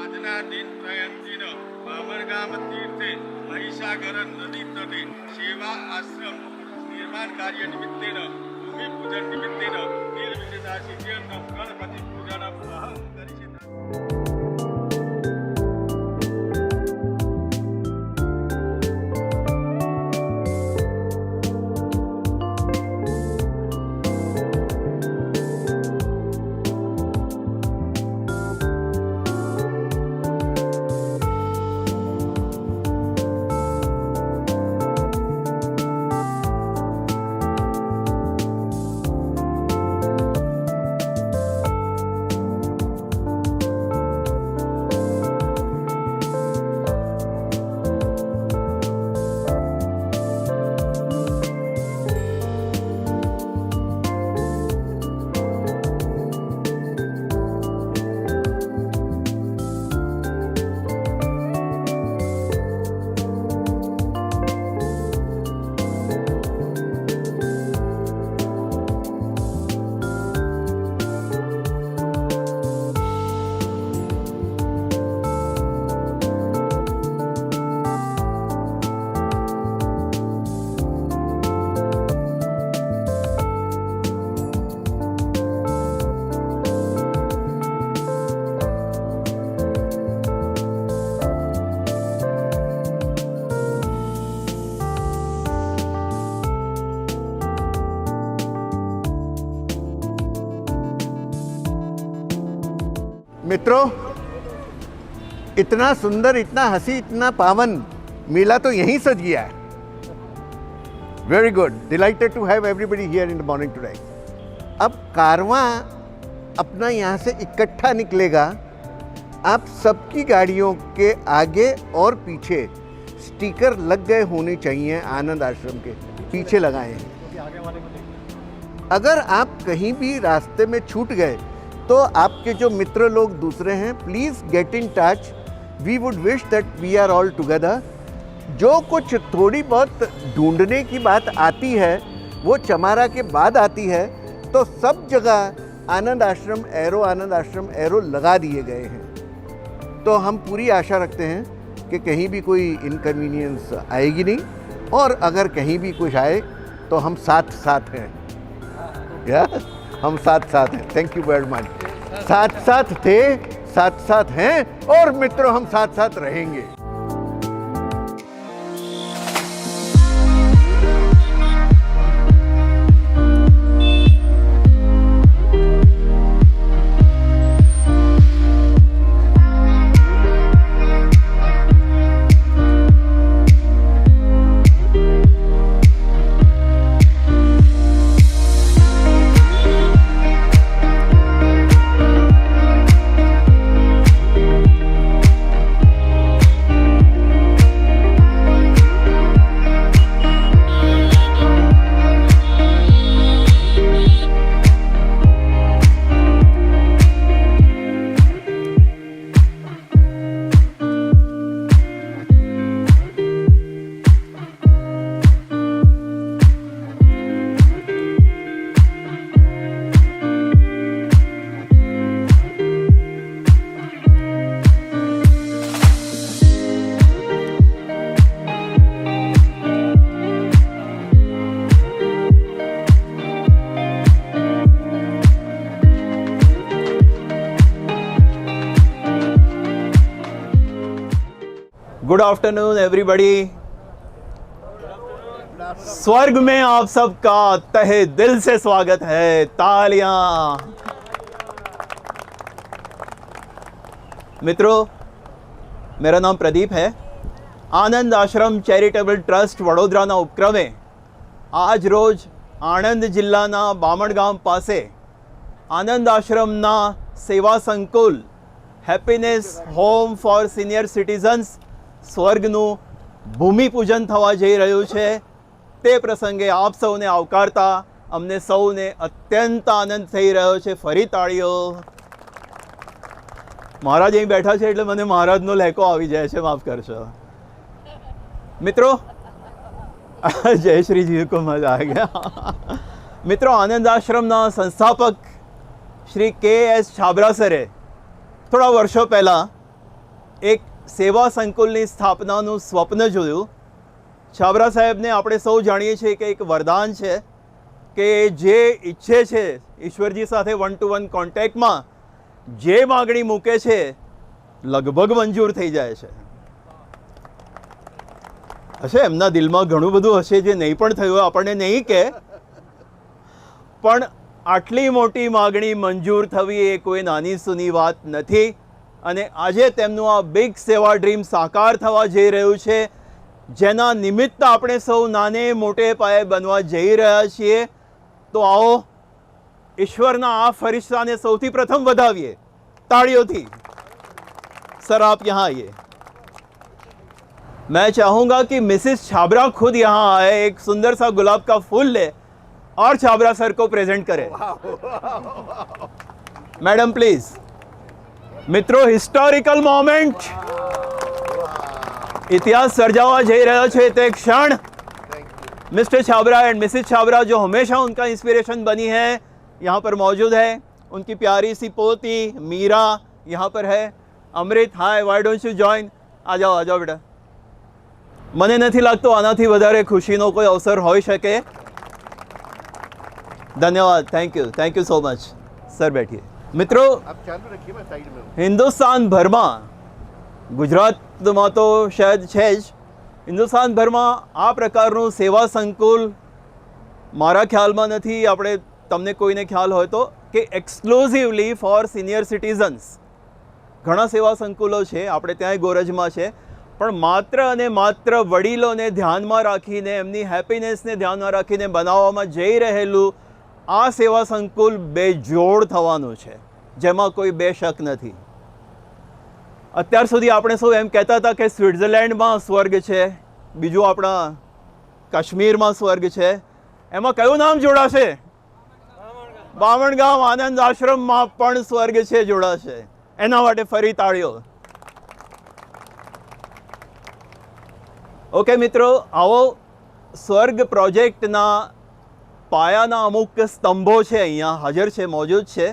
આજના દિન પ્રયંતિનો બામણગામ તીર્થે મહીસાગર નદી તટે સેવા આશ્રમ નિર્માણ કાર્ય નિમિત્તેન ભૂમિપૂજન નિમિત્તેન નિર્વિઘ્નતા સિદ્ધ્યર્થમ ગણપતિ પૂજનમ અહં કરીષ્યામિ। मित्रों, इतना सुंदर, इतना हंसी, इतना पावन मेला तो यहीं सज गया है। Very good, delighted to have everybody here in the morning today. अब कारवां अपना यहाँ से इकट्ठा निकलेगा। आप सबकी गाड़ियों के आगे और पीछे स्टिकर लग गए होने चाहिए, आनंद आश्रम के पीछे लगाए हैं। अगर आप कहीं भी रास्ते में छूट गए तो आपके जो मित्र लोग दूसरे हैं, please get in touch. We would wish that we are all together. जो कुछ थोड़ी बहुत ढूंढने की बात आती है वो चमारा के बाद आती है, तो सब जगह आनंद आश्रम एरो लगा दिए गए हैं। तो हम पूरी आशा रखते हैं कि कहीं भी कोई इनकन्वीनियंस आएगी नहीं, और अगर कहीं भी कुछ आए तो हम साथ साथ हैं। या हम साथ साथ हैं। Thank you very much. साथ साथ थे, साथ साथ हैं, और मित्रों हम साथ साथ रहेंगे। Good afternoon everybody. स्वर्ग में आप सबका तहे दिल से स्वागत है। तालियां। मित्रों, मेरा नाम प्रदीप है। आनंद आश्रम चैरिटेबल ट्रस्ट वडोदराना उपक्रमे आज रोज आणंद जिल्लाना बामणगाम पासे आनंद आश्रमना सेवा संकुल happiness home for senior citizens स्वर्गનું ભૂમિપૂજન થવા જઈ રહ્યું છે। તે પ્રસંગે આપ સૌને આવકારતા અમને સૌને અત્યંત આનંદ થઈ રહ્યો છે। ફરી તાળીઓ। મહારાજ અહીં બેઠા છે એટલે મને મહારાજનો લહેકો આવી જાય છે, માફ કરશો મિત્રો। जय श्री जी को मजा आ गया। मित्रों, आनंद आश्रमना संस्थापक श्री के एस छाबरा सरे थोड़ा वर्षों पहला એક સેવા સંકુલની સ્થાપનાનું સ્વપ્ન જોયું. છાબરા સાહેબને આપણે સૌ જાણીએ છીએ કે એક વરદાન છે કે જે ઈચ્છે છે ઈશ્વરજી સાથે 1-to-1 કોન્ટેક્ટમાં જે માગણી મૂકે છે લગભગ મંજૂર થઈ જાય છે. હશે એમના દિલમાં ઘણું બધું હશે જે નહીં પણ થયું આપણને નહીં કે, પણ આટલી મોટી માગણી મંજૂર થવી એ કોઈ નાની સૂની વાત નથી. અને આજે તેમનું આ બિગ સેવા ડ્રીમ સાકાર થવા જઈ રહ્યું છે, જેના નિમિત્ત આપણે સૌ નાને મોટે પાયે બનવા જઈ રહ્યા છીએ. તો આવો ઈશ્વરના આ ફરિશ્તાને સૌથી પ્રથમ વધાવીએ ताड़ियों थी. सर आप यहाँ आइए. मैं चाहूँगा कि मिसेस छाबरा खुद यहाँ आए, एक सुंदर सा गुलाब का फूल ले और छाबरा सर को प्रेजेंट करें. Madam please. મિત્રો હિસ્ટોરિકલ મોમેન્ટ, ઇતિહાસ સર્જાવા જઈ રહ્યો છે તે क्षण. Mister Chhabra and Mrs Chhabra जो हमेशा उनका इंस्पिरेशन बनी है यहाँ पर मौजूद है. उनकी प्यारी सी पोती मीरा यहाँ पर है. अमृत हाय, व्हाई डोंट यू जॉइन? आ जाओ बेटा. મને નથી લાગતો આનાથી વધારે ખુશીનો કોઈ અવસર હોઈ શકે. ધન્યવાદ. Thank you so much. Sir બેઠીએ. મિત્રો आप चालू रखिए, मैं साइड में हूँ. હિન્દુસ્તાન ભરમાં, ગુજરાતમાં તો શાયદ છે જ, હિન્દુસ્તાનભરમાં આ પ્રકારનું સેવા સંકુલ મારા ખ્યાલમાં નથી. આપણે તમને કોઈને ખ્યાલ હોય તો કે એક્સક્લુઝિવલી ફોર સિનિયર સિટીઝન્સ. ઘણા સેવા સંકુલો છે, આપણે ત્યાંય ગોરજમાં છે, પણ માત્ર અને માત્ર વડીલોને ધ્યાનમાં રાખીને, એમની હેપીનેસને ધ્યાનમાં રાખીને બનાવવામાં જઈ રહેલું આ સેવા સંકુલ બેજોડ થવાનું છે, જેમાં કોઈ બે શક નથી. અત્યાર સુધી આપણે સૌ એમ કહેતા હતા કે સ્વિટ્ઝરલેન્ડમાં સ્વર્ગ છે, બીજું આપણા કાશ્મીરમાં સ્વર્ગ છે. એમાં કયું નામ જોડાશે? બામણગામ આનંદ આશ્રમમાં પણ સ્વર્ગ છે, જોડાશે. એના માટે ફરી તાળીઓ. ઓકે મિત્રો, આવો સ્વર્ગ પ્રોજેક્ટના પાયાના અમુક સ્તંભો છે, અહીંયા હાજર છે, મોજૂદ છે,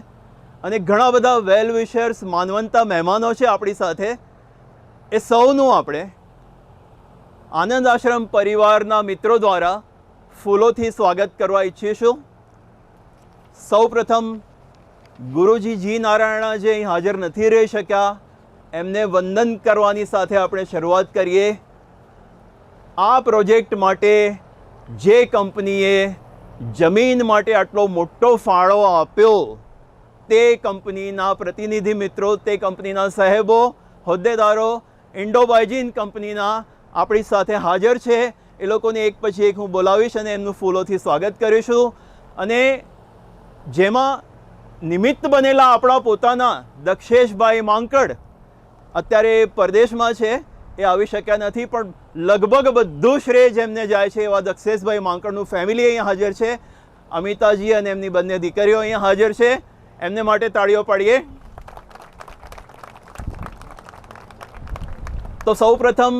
અને ઘણા બધા વેલ વિશર્સ, માનવંતા મહેમાનો છે આપણી સાથે. એ સૌનું આપણે આનંદ આશ્રમ પરિવારના મિત્રો દ્વારા ફૂલોથી સ્વાગત કરવા ઈચ્છીશું. સૌ પ્રથમ ગુરુજી જી નારાયણા જે અહીં હાજર નથી રહી શક્યા, એમને વંદન કરવાની સાથે આપણે શરૂઆત કરીએ. આ પ્રોજેક્ટ માટે જે કંપનીએ જમીન માટે આટલો મોટો ફાળો આપ્યો, તે કંપનીના પ્રતિનિધિ મિત્રો, તે કંપનીના સાહેબો, હોદ્દેદારો, ઇન્ડોબાયજીન કંપનીના આપણી સાથે હાજર છે. એ લોકોને એક પછી એક હું બોલાવીશ અને એમનું ફૂલોથી સ્વાગત કરીશું. અને જેમાં નિમિત્ત બનેલા આપણા પોતાના દક્ષેશભાઈ માંકડ, અત્યારે પરદેશમાં છે, એ આવી શક્યા નથી, પણ લગભગ બધું શ્રેય જેમને જાય છે એવા દક્ષેશભાઈ માંકડનું ફેમિલી અહીંયા હાજર છે. અમિતાજી અને એમની બંને દીકરીઓ અહીંયા હાજર છે. એમને માટે તાળીઓ પાડીએ. તો સૌ પ્રથમ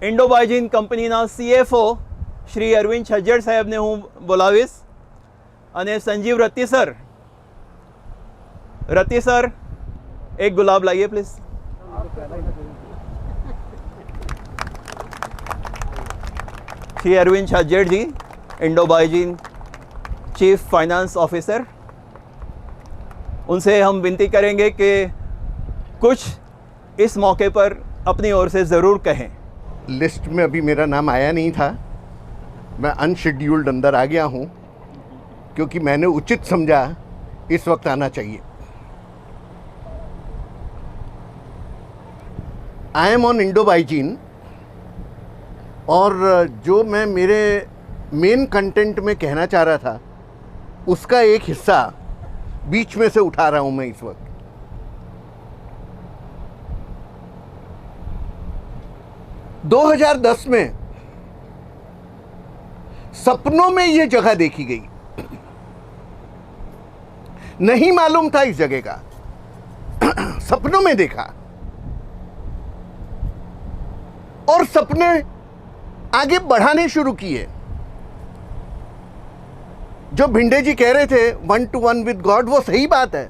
ઇન્ડોબાયજીન કંપનીના CFO શ્રી અરવિંદ છજ્જડ સાહેબને હું બોલાવીશ, અને સંજીવ રત્તી સર, એક ગુલાબ લાવીએ પ્લીઝ. श्री अरविंद छज्जेड़ जी, इंडोबायजीन चीफ फाइनेंस ऑफिसर, उनसे हम विनती करेंगे कि कुछ इस मौके पर अपनी ओर से ज़रूर कहें. लिस्ट में अभी मेरा नाम आया नहीं था, मैं अनशेड्यूल्ड अंदर आ गया हूँ क्योंकि मैंने उचित समझा इस वक्त आना चाहिए. आई एम ऑन इंडोबायजीन, और जो मैं मेरे मेन कंटेंट में कहना चाह रहा था उसका एक हिस्सा बीच में से उठा रहा हूँ मैं इस वक्त. दो 2010 में सपनों में ये जगह देखी गई, नहीं मालूम था इस जगह का, सपनों में देखा और सपने आगे बढ़ाने शुरू किए. जो भिंडे जी कह रहे थे 1-to-1 विद गॉड, वो सही बात है.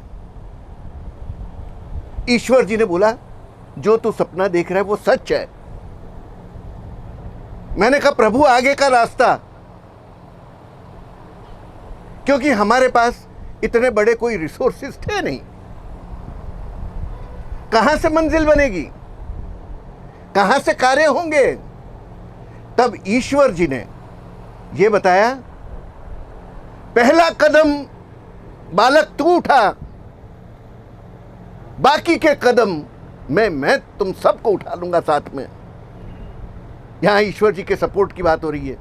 ईश्वर जी ने बोला जो तू सपना देख रहा है वो सच है। मैंने कहा प्रभु आगे का रास्ता, क्योंकि हमारे पास इतने बड़े कोई रिसोर्सेस थे नहीं। कहां से मंजिल बनेगी, कहां से कार्य होंगे? तब ईश्वर जी ने यह बताया, पहला कदम बालक तू उठा, बाकी के कदम मैं तुम सबको उठा लूंगा साथ में। यहां ईश्वर जी के सपोर्ट की बात हो रही है।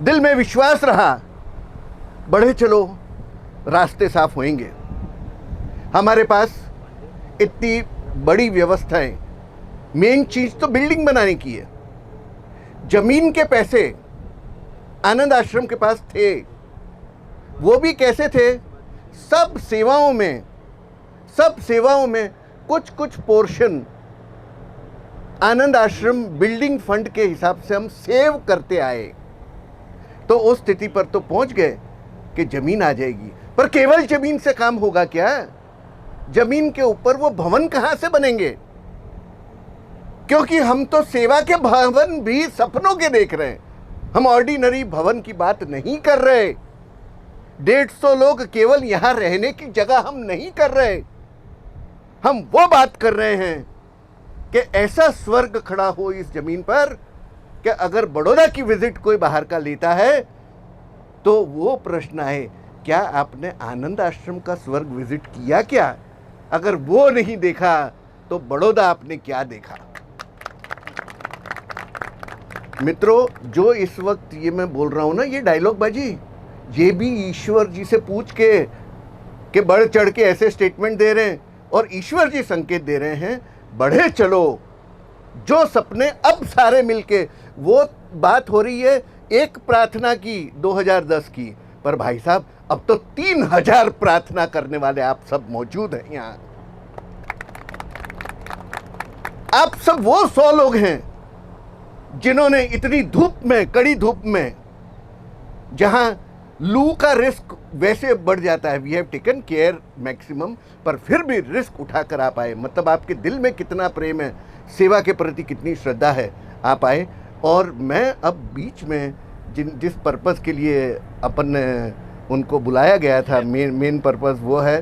दिल में विश्वास रहा, बढ़े चलो, रास्ते साफ होंगे। हमारे पास इतनी बड़ी व्यवस्थाएं, मेन चीज तो बिल्डिंग बनाने की है। जमीन के पैसे आनंद आश्रम के पास थे, वो भी कैसे थे? सब सेवाओं में कुछ कुछ पोर्शन आनंद आश्रम बिल्डिंग फंड के हिसाब से हम सेव करते आए। तो उस स्थिति पर तो पहुंच गए कि जमीन आ जाएगी, पर केवल जमीन से काम होगा क्या? जमीन के ऊपर वो भवन कहां से बनेंगे? क्योंकि हम तो सेवा के भवन भी सपनों के देख रहे हैं, हम ऑर्डिनरी भवन की बात नहीं कर रहे। 150 लोग केवल यहां रहने की जगह हम नहीं कर रहे, हम वो बात कर रहे हैं कि ऐसा स्वर्ग खड़ा हो इस जमीन पर कि अगर बड़ौदा की विजिट कोई बाहर का लेता है तो वो प्रश्न आए, क्या आपने आनंद आश्रम का स्वर्ग विजिट किया क्या? अगर वो नहीं देखा तो बड़ौदा आपने क्या देखा? मित्रों, जो इस वक्त ये मैं बोल रहा हूं ना, ये डायलॉग बाजी, ये भी ईश्वर जी से पूछ के बढ़ चढ़ के ऐसे स्टेटमेंट दे रहे हैं, और ईश्वर जी संकेत दे रहे हैं, बढ़े चलो, जो सपने अब सारे मिलके, वो बात हो रही है एक प्रार्थना की 2010 की, पर भाई साहब अब तो 3000 प्रार्थना करने वाले आप सब मौजूद हैं यहां। आप सब वो 100 लोग हैं जिन्होंने इतनी धूप में, कड़ी धूप में, जहां लू का रिस्क वैसे बढ़ जाता है, we have taken care maximum, पर फिर भी रिस्क उठाकर आप आए। मतलब आपके दिल में कितना प्रेम है, सेवा के प्रति कितनी श्रद्धा है, आप आए। और मैं अब बीच में जिस पर्पस के लिए अपन उनको बुलाया गया था, मेन पर्पस वो है,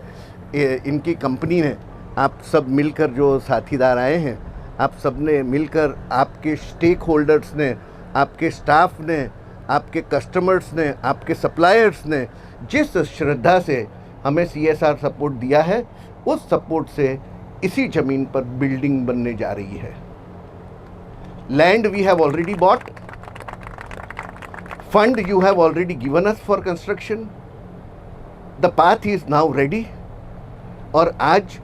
इनकी कंपनी ने, आप सब मिलकर जो साथीदार आए हैं, आप सब ने मिलकर, आपके स्टेक होल्डर्स ने, आपके स्टाफ ने, आपके कस्टमर्स ने, आपके सप्लायर्स ने जिस श्रद्धा से हमें CSR सपोर्ट दिया है, उस सपोर्ट से इसी जमीन पर बिल्डिंग बनने जा रही है। Land we have already bought, fund you have already given us for construction, the path is now ready. और आज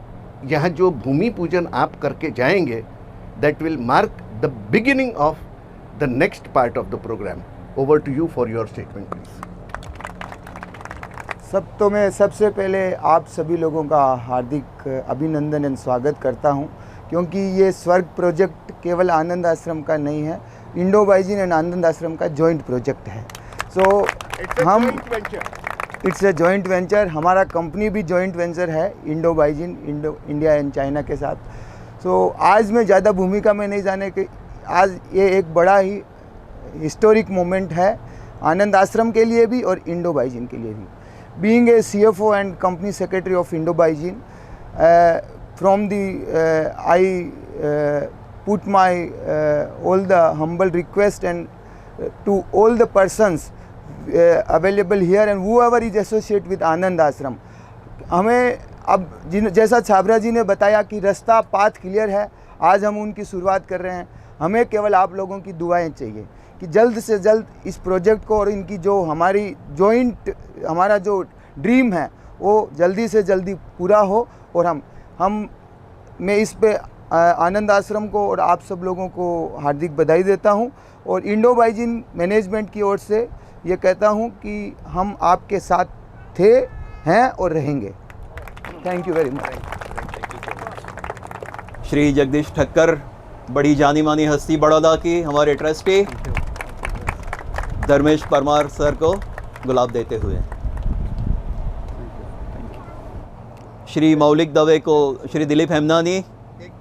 यहाँ जो भूमि पूजन आप करके जाएंगे, that will mark the beginning of the next part of the programme. Over to you for your statement please. तो मैं सबसे पहले आप सभी लोगों का हार्दिक अभिनंदन एवं स्वागत करता हूं, क्योंकि ये स्वर्ग प्रोजेक्ट केवल आनंद आश्रम का नहीं है, इंडो बाइजिन एंड आनंद आश्रम का जॉइंट प्रोजेक्ट है। सो हम इट्स ए जॉइंट वेंचर, हमारा कंपनी भी जॉइंट वेंचर है इंडो बाइजिन, इंडिया एंड चाइना के साथ। सो आज मैं ज़्यादा भूमिका में नहीं जाने के, आज ये एक बड़ा ही हिस्टोरिक मोमेंट है आनंद आश्रम के लिए भी और इंडो बाइजिन के लिए भी। Being a CFO and company secretary of Indo Baijin, I put my all the humble request and to all the persons available here and whoever is associated with Anand Ashram, हमें अब जैसा छाबरा जी ने बताया कि रास्ता पाथ क्लियर है, आज हम उनकी शुरुआत कर रहे हैं। हमें केवल आप लोगों की दुआएं चाहिए कि जल्द से जल्द इस प्रोजेक्ट को और इनकी जो हमारी जॉइंट, हमारा जो ड्रीम है वो जल्दी से जल्दी पूरा हो। और मैं इस पे आनंद आश्रम को और आप सब लोगों को हार्दिक बधाई देता हूं, और इंडो बाइजिन मैनेजमेंट की ओर से ये कहता हूं कि हम आपके साथ थे, हैं और रहेंगे। Thank you very much. Shri Jagdish Thakkar, बड़ी जानी मानी हस्ती बड़ौदा की, हमारे ट्रस्टी धर्मेश परमार सर को गुलाब देते हुए। श्री मौलिक दवे को श्री दिलीप हेमनानी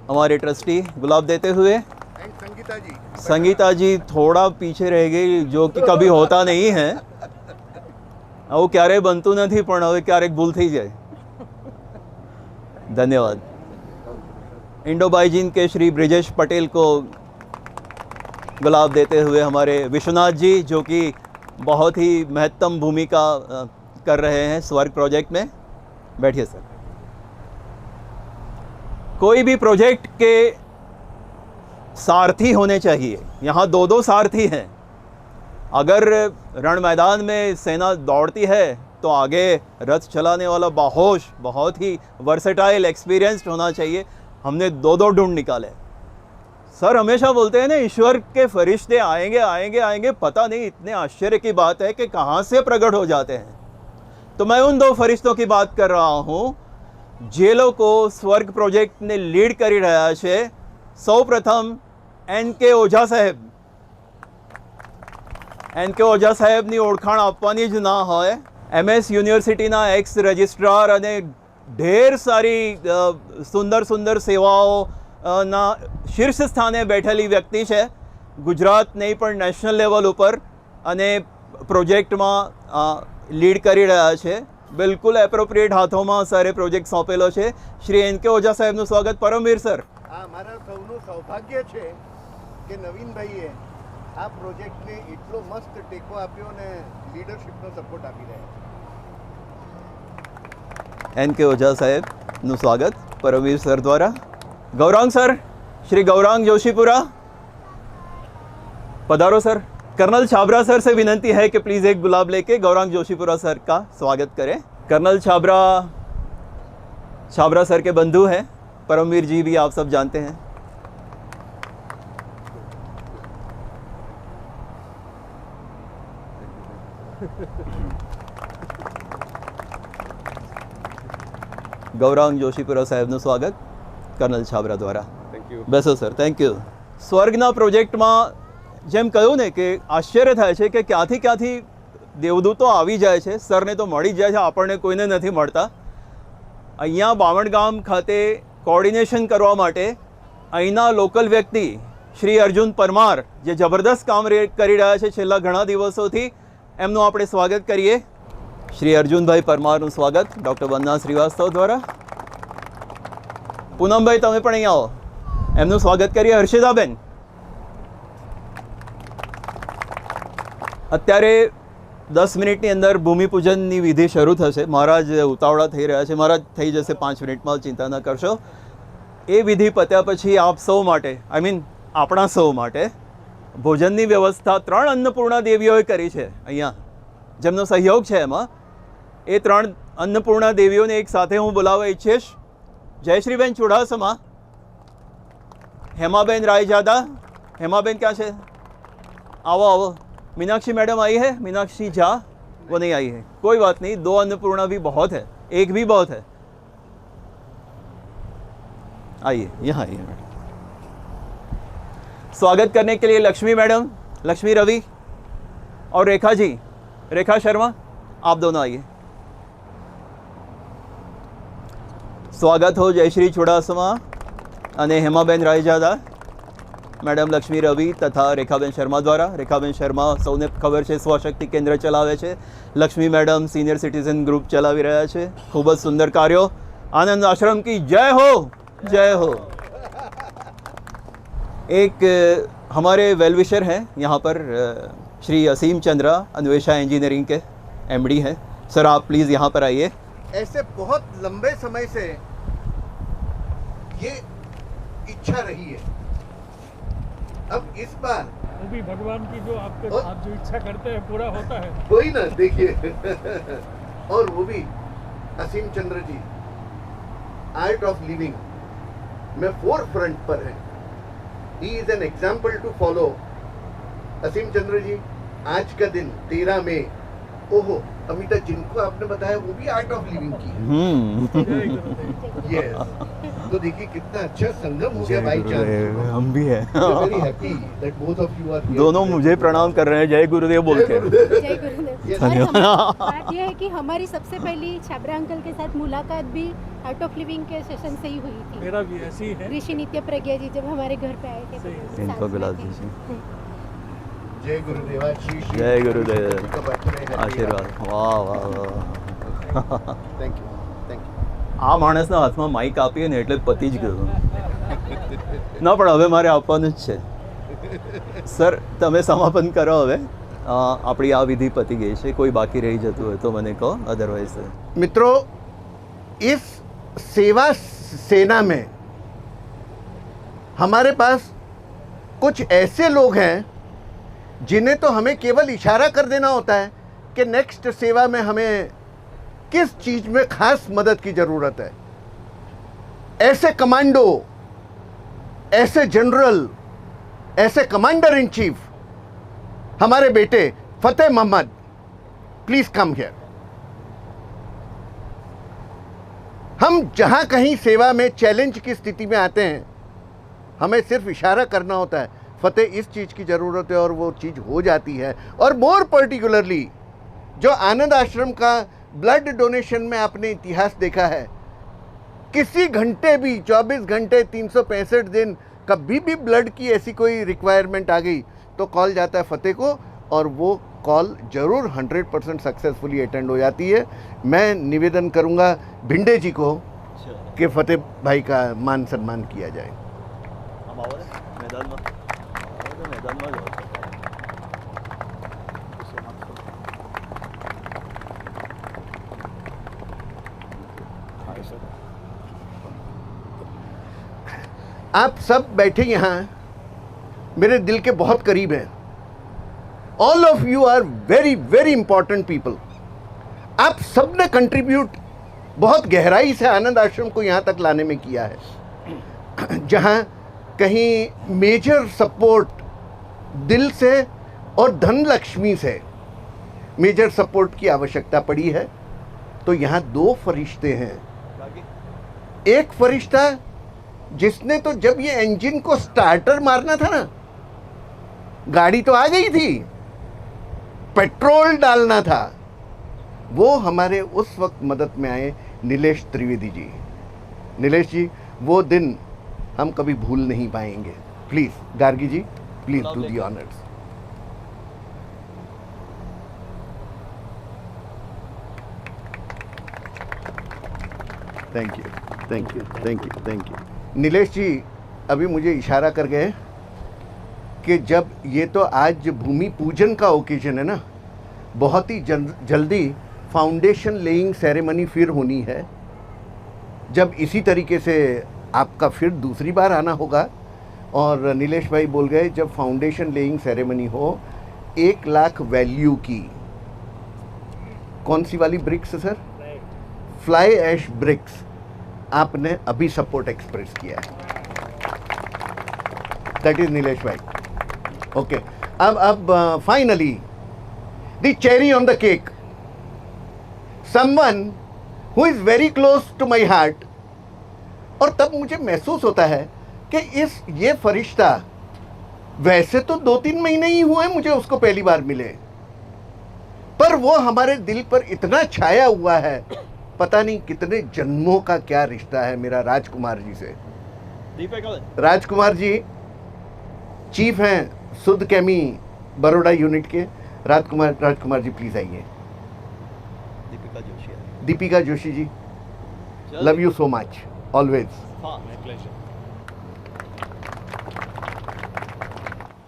हमारे ट्रस्टी गुलाब देते हुए, एंड संगीता जी, संगीता जी थोड़ा पीछे रह गई, जो कि कभी होता नहीं है। આવું ક્યારેય બનતું નથી, પણ હવે ક્યારેક ભૂલ થઈ જાય। धन्यवाद। इंडो बाइजीन के श्री ब्रिजेश पटेल को गुलाब देते हुए हमारे विश्वनाथ जी, जो कि बहुत ही महत्तम भूमिका कर रहे हैं स्वर्ग प्रोजेक्ट में। बैठिए सर। कोई भी प्रोजेक्ट के सारथी होने चाहिए। यहाँ दो दो सारथी हैं। अगर रण मैदान में सेना दौड़ती है तो आगे रथ चलाने वाला बाहोश, बहुत ही वर्सेटाइल, एक्सपीरियंस्ड होना चाहिए। हमने दो दो ढूंढ निकाले। सर हमेशा बोलते हैं ना, ईश्वर के फरिश्ते आएंगे आएंगे आएंगे, पता नहीं इतने आश्चर्य की बात है कि कहाँ से प्रकट हो जाते हैं। तो मैं उन दो फरिश्तों की बात कर रहा हूँ જે લોકો સ્વર્ગ પ્રોજેક્ટને લીડ કરી રહ્યા છે। સૌ પ્રથમ NK ઓઝા સાહેબ। NK ઓઝા સાહેબની ઓળખાણ આપવાની જ ના હોય। MS યુનિવર્સિટીના એક્સ રજિસ્ટ્રાર અને ઢેર સારી સુંદર સુંદર સેવાઓના શીર્ષ સ્થાને બેઠેલી વ્યક્તિ છે। ગુજરાત નહીં પણ નેશનલ લેવલ ઉપર અને પ્રોજેક્ટમાં લીડ કરી રહ્યા છે। बिल्कुल एप्रोप्रिएट हाथों में सारे प्रोजेक्ट सौंपेलो है। श्री NK ओझा साहेबનું સ્વાગત। પરમવીર સર, આ મારા સૌનું સૌભાગ્ય છે કે નવીનભાઈએ આ પ્રોજેક્ટને એટલો મસ્ત ટેકો આપ્યો અને લીડરશિપનો સપોર્ટ આપી રહ્યા છે। NK ઓઝા સાહેબનું સ્વાગત પરમવીર સર દ્વારા। ગૌરાંગ સર, श्री गौरांग जोशीपुरा पधारो सर। कर्नल छाबरा सर से विनंती है कि प्लीज़ एक गुलाब लेके गौरांग जोशीपुरा सर का स्वागत करें। कर्नल छाबरा सर के बंधु हैं, परमवीर जी भी आप सब जानते हैं। गौरांग जोशीपुरा साहेबનું સ્વાગત કર્નલ છાબરા દ્વારા। બેસો સર। Thank you. સ્વર્ગના પ્રોજેક્ટમાં જેમ કહ્યું ને કે આશ્ચર્ય થાય છે કે ક્યાંથી ક્યાંથી દેવદૂતો આવી જાય છે। સરને તો મળી જાય છે, આપણને કોઈને નથી મળતા। અહીંયા બામણગામ ખાતે કોઓર્ડિનેશન કરવા માટે અહીંના લોકલ વ્યક્તિ શ્રી અર્જુન પરમાર, જે જબરદસ્ત કામ કરી રહ્યા છે છેલ્લા ઘણા દિવસોથી, એમનું આપણે સ્વાગત કરીએ। શ્રી અર્જુનભાઈ પરમારનું સ્વાગત ડૉક્ટર વંદના શ્રીવાસ્તવ દ્વારા। પૂનમભાઈ તમે પણ અહીં આવો, એમનું સ્વાગત કરીએ। હર્ષિતાબેન, અત્યારે 10 મિનિટની અંદર ભૂમિપૂજનની વિધિ શરૂ થશે। મહારાજ ઉતાવળા થઈ રહ્યા છે। મહારાજ થઈ જશે 5 મિનિટમાં, ચિંતા ન કરશો। એ વિધિ પત્યા પછી આપ સૌ માટે, આઈ મીન આપણા સૌ માટે ભોજનની વ્યવસ્થા 3 અન્નપૂર્ણા દેવીઓએ કરી છે અહીંયા, જેમનો સહયોગ છે એમાં। એ 3 અન્નપૂર્ણા દેવીઓને એક સાથે હું બોલાવવા ઈચ્છીશ। જયશ્રીબેન ચુડાસમા, हेमाबेन रायजादा। हेमाबेन क्या है? आओ आओ। मीनाक्षी मैडम आई है? मीनाक्षी झा वो नहीं आई है, कोई बात नहीं। 2 अन्नपूर्णा भी बहुत है, एक भी बहुत है। आइए यहाँ आइए मैडम। स्वागत करने के लिए लक्ष्मी मैडम, लक्ष्मी रवि और रेखा जी, रेखा शर्मा, आप दोनों आइए। स्वागत हो जयश्री चुड़ासमा અને હેમાબેન રાયજાદા, મેડમ લક્ષ્મી રવિ તથા રેખાબેન શર્મા દ્વારા। રેખાબેન શર્મા સૌને ખબર છે સ્વશક્તિ કેન્દ્ર ચલાવે છે। Lakshmi madam senior citizen group ચલાવી રહ્યા છે। ખૂબ જ સુંદર કાર્યો। આનંદ આશ્રમ की जय हो, जय हो। एक हमारे वेलविशर हैं यहाँ पर श्री असीम चंद्रा, अन्वेषा इंजीनियरिंग के MD हैं। सर आप प्लीज़ यहाँ पर आइए। ऐसे बहुत लंबे समय से ये इच्छा रही है। अब इस बार वो भी भगवान की जो आप जो इच्छा करते हैं पूरा होता है। कोई ना, देखिए और वो भी Asim Chandra ji Art of Living में फोर फ्रंट पर है। He is an example to follow. Asim Chandra ji, आज का दिन 13 मई, ओहो अमिता जिनको आपने बताया वो भी आर्ट ऑफ लिविंग की है। यस, तो देखिए कितना अच्छा संगम हो गया भाई चांस। हम भी हैं। Very happy that both of you are दोनों मुझे प्रणाम कर रहे हैं, जय गुरुदेव बोल के। जय गुरुदेव। और बात यह है कि हमारी सबसे पहली छाबरा अंकल के साथ मुलाकात भी आर्ट ऑफ लिविंग के सेशन से ही हुई थी। मेरा भी ऐसी है। ऋषि नित्य प्रज्ञा जी जब हमारे घर पे आए थे तो सही। साथ इनको में बुला थे। दीजिए। जय गुरुदेव आशीष। जय गुरुदेव आशीर्वाद। વાહ વાહ વાહ। Thank you thank you. આ માણસના હાથમાં માઇક આપીએ ને એટલે પતી જ ગયું। ના પણ હવે મારે આપવાનું જ છે। સર તમે સમાપન કરો હવે। આપણી આ વિધિ પતી ગઈ છે, કોઈ બાકી રહી જતું હોય તો મને કહો, અધરવાઇઝ मित्रों, इस सेवा सेना में हमारे पास कुछ ऐसे लोग हैं जिन्हें तो हमें केवल इशारा कर देना होता है कि नेक्स्ट सेवा में हमें किस चीज़ में खास मदद की ज़रूरत है। ऐसे कमांडो, ऐसे जनरल, ऐसे कमांडर इन चीफ हमारे बेटे फतेह मोहम्मद, प्लीज़ कम हियर। हम जहाँ कहीं सेवा में चैलेंज की स्थिति में आते हैं, हमें सिर्फ इशारा करना होता है, फतेह इस चीज़ की ज़रूरत है, और वो चीज़ हो जाती है। और मोर पर्टिकुलरली जो आनंद आश्रम का ब्लड डोनेशन में आपने इतिहास देखा है, किसी घंटे भी 24 घंटे 365 दिन कभी भी ब्लड की ऐसी कोई रिक्वायरमेंट आ गई तो कॉल जाता है फतेह को, और वो कॉल ज़रूर 100% सक्सेसफुली अटेंड हो जाती है। मैं निवेदन करूँगा भिंडे जी को कि फतेह भाई का मान सम्मान किया जाए। आप सब बैठे यहाँ मेरे दिल के बहुत करीब हैं। All of you are very very important people. आप सब ने कंट्रीब्यूट बहुत गहराई से आनंद आश्रम को यहाँ तक लाने में किया है। जहाँ कहीं मेजर सपोर्ट दिल से और धन लक्ष्मी से मेजर सपोर्ट की आवश्यकता पड़ी है, तो यहाँ दो फरिश्ते हैं। एक फरिश्ता जिसने तो जब ये इंजन को स्टार्टर मारना था ना, गाड़ी तो आ गई थी, पेट्रोल डालना था, वो हमारे उस वक्त मदद में आए नीलेश त्रिवेदी जी। नीलेश जी, वो दिन हम कभी भूल नहीं पाएंगे। Please Gargi ji, please do the honours. Thank you thank you thank you thank you. Nilesh ji अभी मुझे इशारा कर गए कि जब ये तो आज भूमि पूजन का ओकेजन है ना, बहुत ही जल्दी फाउंडेशन लेइंग सेरेमनी फिर होनी है, जब इसी तरीके से आपका फिर दूसरी बार आना होगा। और नीलेश भाई बोल गए जब फाउंडेशन लेइंग सेरेमनी हो 1 लाख वैल्यू की, कौन सी वाली bricks sir? Fly ash bricks आपने अभी सपोर्ट एक्सप्रेस किया है। दैट इज नीलेश भाई। ओके, अब finally the cherry on the cake, someone who is very close to my heart. और तब मुझे महसूस होता है कि ये फरिश्ता, वैसे तो 2-3 महीने ही हुए मुझे उसको पहली बार मिले, पर वो हमारे दिल पर इतना छाया हुआ है, पता नहीं कितने जन्मों का क्या रिश्ता है मेरा राजकुमार जी से। राजकुमार जी चीफ हैं सुध कैमी बड़ौदा यूनिट के। राजकुमार जी प्लीज आइए। Deepika Joshi ji, love you so much always.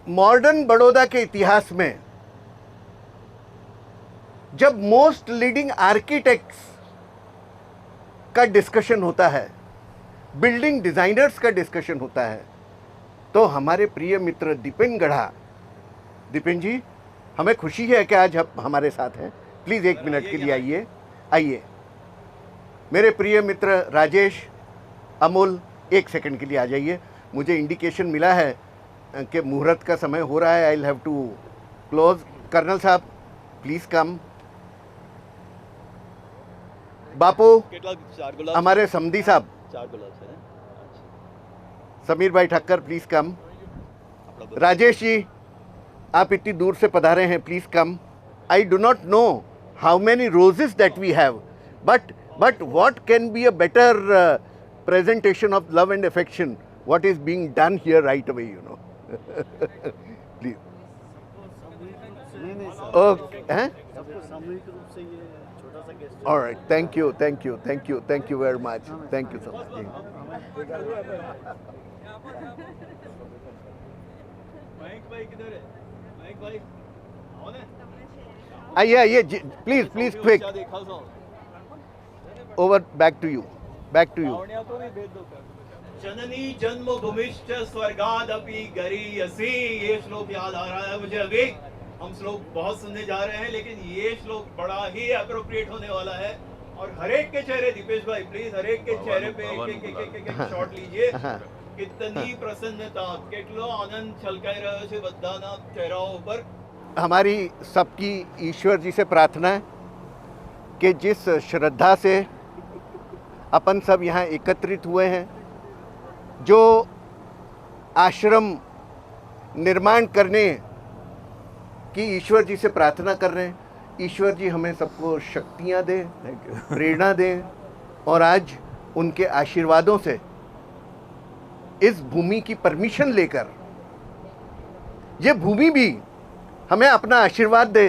Modern Baroda के इतिहास में जब मोस्ट लीडिंग आर्किटेक्ट्स का डिस्कशन होता है, बिल्डिंग डिजाइनर्स का डिस्कशन होता है, तो हमारे प्रिय मित्र दीपेन गढ़ा, दीपेन जी हमें खुशी है कि आज आप हमारे साथ हैं। प्लीज़ 1 मिनट के लिए आइए। मेरे प्रिय मित्र राजेश, अमोल 1 सेकंड के लिए आ जाइए। मुझे इंडिकेशन मिला है कि मुहूर्त का समय हो रहा है, I will have to close. Colonel साहब प्लीज़ कम। બાપુ કેટલા ચાર ગુલાબ हमारे समधी साहब ચાર ગુલાબ છે ને समीर भाई ठक्कर प्लीज कम राजेश जी आप इतनी दूर से पधारे हैं please come I do not know how many roses that we have but what can be a better presentation of love and affection what is being done here right away you know please okay हैं all right thank you very much thank you so much Mayank ભાઈ કિધર હે મયંક ભાઈ आओ ने आइए please quick क्या देखा सो over back to you आवण्या तो नहीं भेज दो जननी जन्मभूमिश्च स्वर्गादपि गरीयसी ये श्लोक याद आ रहा है मुझे अभी हम श्लोक बहुत सुनने जा रहे हैं लेकिन ये श्लोक बड़ा ही अप्रोप्रिएट होने वाला है और हर एक के चेहरे दीपेश भाई प्लीज हर एक के चेहरे पे एक शॉट लीजिए कितनी प्रसन्नता કેટલો આનંદ છલકાઈ રહ્યો છે બધાના ચહેરાઓ ઉપર हमारी सबकी ईश्वर जी से प्रार्थना है कि जिस श्रद्धा से अपन सब यहाँ एकत्रित हुए हैं जो आश्रम निर्माण करने की ईश्वर जी से प्रार्थना कर रहे हैं ईश्वर जी हमें सबको शक्तियाँ दें प्रेरणा दें और आज उनके आशीर्वादों से इस भूमि की परमिशन लेकर ये भूमि भी हमें अपना आशीर्वाद दे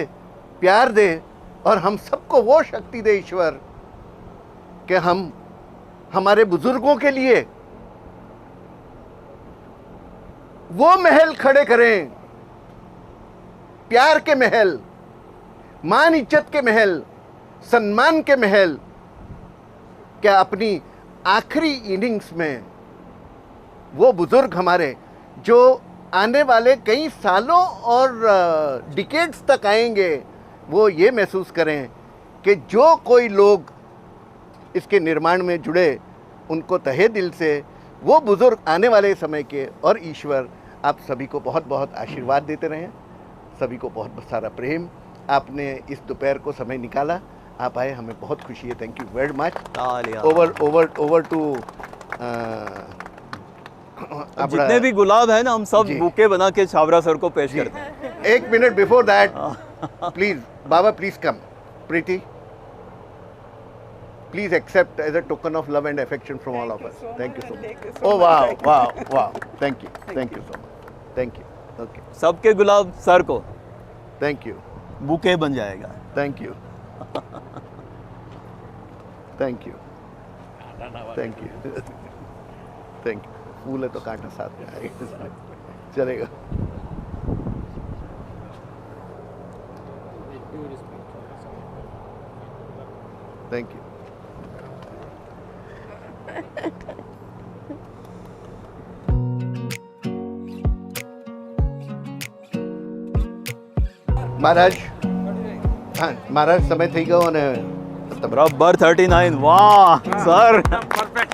प्यार दे और हम सबको वो शक्ति दे ईश्वर कि हम हमारे बुजुर्गों के लिए वो महल खड़े करें प्यार के महल मान इज्जत के महल सम्मान के महल क्या अपनी आखिरी इनिंग्स में वो बुजुर्ग हमारे जो आने वाले कई सालों और डिकेड्स तक आएंगे वो ये महसूस करें कि जो कोई लोग इसके निर्माण में जुड़े उनको तहे दिल से वो बुजुर्ग आने वाले समय के और ईश्वर आप सभी को बहुत बहुत आशीर्वाद देते रहें सभी को बहुत बहुत सारा प्रेम आपने इस दोपहर को समय निकाला आप आए हमें बहुत खुशी है थैंक यू वेरी मच तालियां ओवर टू जितने भी गुलाब है ना हम सब बुके बना के छाबरा सर को पेश करते हैं एक minute before that please Baba please come Preeti please accept as a token of love and affection from all of us thank you so much oh wow thank you so much okay सबके गुलाब sir को thank you bouquet बन जाएगा thank you thank you फूल है तो कांटा साथ में आएगा चलेगा थैंक यू મહારાજ હા મહારાજ સમય થઈ ગયો અને બરાબર 39 વાહ સર परफेक्ट